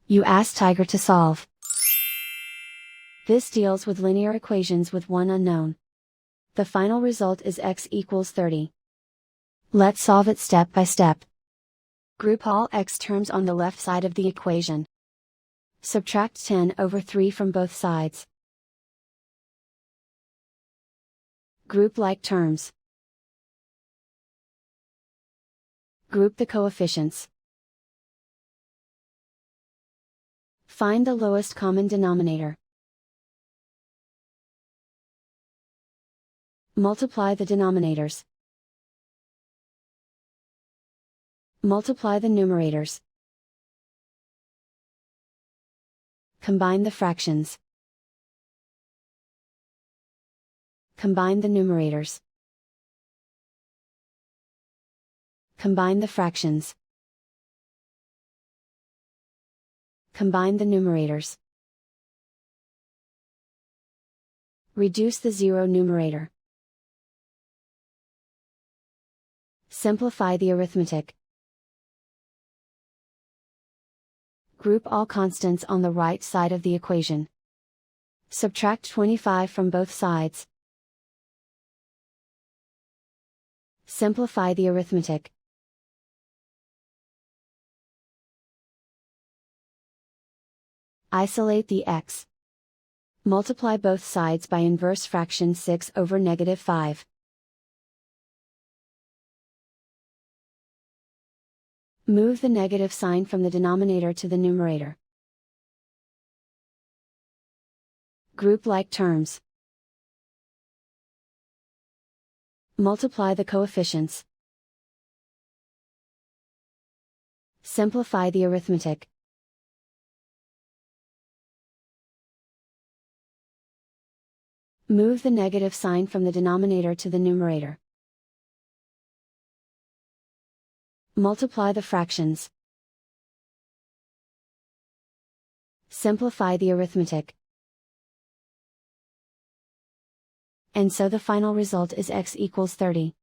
You ask Tiger to solve. This deals with linear equations with one unknown. The final result is x equals 30. Let's solve it step by step. Group all x terms on the left side of the equation. Subtract 10 over 3 from both sides. Group like terms. Group the coefficients. Find the lowest common denominator. Multiply the denominators. Multiply the numerators. Combine the fractions. Combine the numerators. Combine the fractions. Combine the numerators. Reduce the zero numerator. Simplify the arithmetic. Group all constants on the right side of the equation. Subtract 25 from both sides. Simplify the arithmetic. Isolate the x. Multiply both sides by inverse fraction 6 over -5. Move the negative sign from the denominator to the numerator. Group like terms. Multiply the coefficients. Simplify the arithmetic. Move the negative sign from the denominator to the numerator. Multiply the fractions. Simplify the arithmetic. And so the final result is x equals 30.